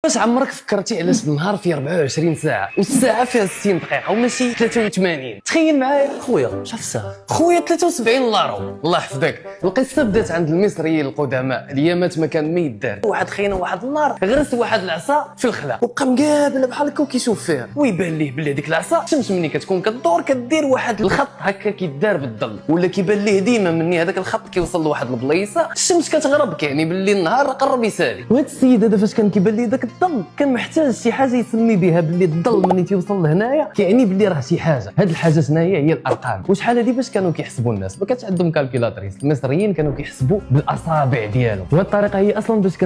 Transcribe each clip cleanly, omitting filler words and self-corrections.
واش عمرك فكرتي علاش النهار فيه 24 ساعه والساعه فيها 60 دقيقه وماشي 83؟ تخيل معايا خويا، شوف الساعه خويا 73 لارو. الله يحفظك. القصه بدات عند المصريين القدماء ايامات ما كان ما يدار. واحد خينا واحد النهار غرس واحد العصا في الخلا وبقى مقابل بحال هكا وكيشوف فيها ويبان ليه بلي ديك العصا الشمس ملي كتكون كدور كدير واحد الخط هكا كيدار بالظل، ولا كيبان ليه ديما مني هذاك الخط كيوصل لواحد البلايصه الشمس كتغرب، كيعني باللي النهار قرب يسالي. وهذا السيد هذا فاش كان كيبان ليه داك الظل كان محتاج شي حاجه يسمي بها باللي الظل ملي تيوصل لهنايا كيعني باللي راه شي حاجه. هاد الحاجه شناهي؟ هي الارقام. وشحال هادي باش كانوا كيحسبوا الناس؟ ما كانش عندهم كالكيلاتريس. المصريين كانوا كيحسبوا بالاصابع ديالهم، وهاد الطريقه هي اصلا باش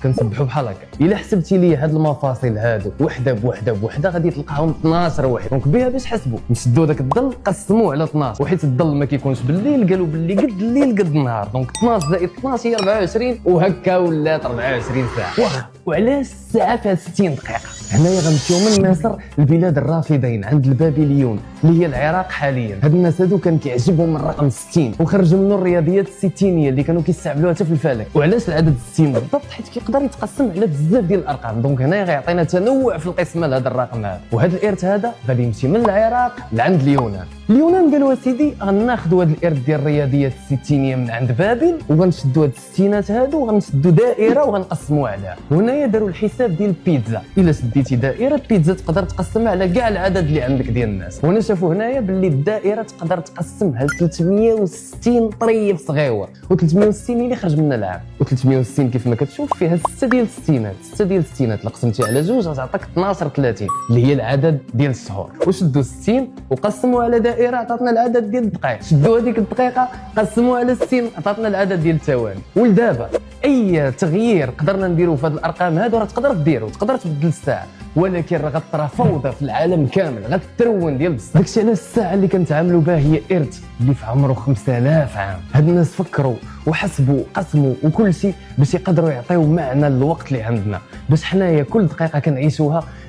كنسبحوا بحال هكا. الا حسبتي لي هاد المفاصل هادو وحده بوحده بوحده غادي تلقاهم 12 واحد. دونك بها باش حسبوا نشدوا داك الظل قسموه على 12، وحيت الظل ما كيكونش بالليل قالوا باللي قد الليل قد النهار، دونك 12 زائد 12 هي 24 وهكا ولات 24 ساعه. واخا وعلاش الساعه فيها 60 دقيقه؟ هنايا غنمشيو من مصر لبلاد الرافدين عند البابليون اللي هي العراق حاليا. هاد الناس هادو كان كيعجبهم الرقم 60 وخرجوا منه الرياضيات الستينيه اللي كانوا كيستعملوها حتى في الفلك. وعلاش العدد 60 بالضبط؟ حيت كيقدر يتقسم على بزاف ديال الارقام. دونك هنايا غيعطينا تنوع في القسمه لهذا الرقم هذا. وهذا الارث هذا غادي يمشي من العراق لعند اليونان. اليونان قالوا سيدي غناخذوا هذا الارث ديال الرياضيات الستينيه من عند بابل وغنشدوا هاد الستينات هادو وغنشدوا دائره وغنقسموها عليها. وهنايا داروا الحساب ديال البيتزا. الا شديتي دائره البيتزا تقدر تقسمها على كاع العدد اللي عندك ديال الناس. وهنا شافوا هنايا باللي الدائره تقدر تقسمها ل 360 طريف صغيور، و360 اللي خرج منها العام. و360 كيف ما كتشوف فيها 6 ديال الستينات. 6 ديال الستينات اللي قسمتي على جوج غتعطيك 12 30 اللي هي العدد ديال الشهور. وشدوا 60 وقسموا على دائره عطاتنا العدد ديال الدقائق. شدوا هذيك الدقيقه قسموها على 60 عطاتنا العدد ديال الثواني. ولدابا اي تغيير قدرنا نديرو في هذه الارقام هادو راه تقدر ديرو، تقدر تبدل الساعه، ولكن راه غطرى فوضى في العالم كامل، غترون ديال بصح. داكشي علاش الساعه اللي كنتعاملوا بها هي ارث اللي في عمره 5000 عام. هاد الناس فكروا وحسبوا قسموا وكل شيء باش يقدروا يعطيو معنى للوقت اللي عندنا، باش حنايا كل دقيقه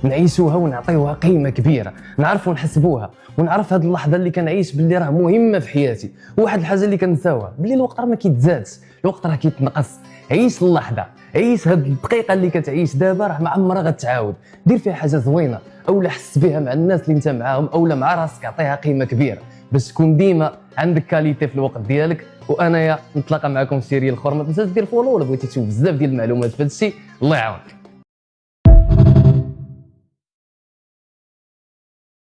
نعيشوها ونعطيوها قيمه كبيره، نعرفوا نحسبوها ونعرف هاد اللحظه اللي كنعيش باللي راه مهمه في حياتي. وواحد الحاجه اللي كنساوها باللي الوقت راه ما كيتزادش، الوقت راه كيتنقص. عيش اللحظه، عيش هاد الدقيقه اللي كتعيش دابا راه ما عمرها غتعاود. دير فيها حاجه زوينه اولا حس بها مع الناس اللي انت معاهم اولا مع راسك، عطيها قيمه كبيره باش تكون ديما عندك كاليتي في الوقت ديالك. وانايا نتلاقى معكم في سيريال اخر. ما تنساش دير فولو ولا بغيتي تشوف بزاف ديال المعلومات في هذا الشيء. الله يعاونك.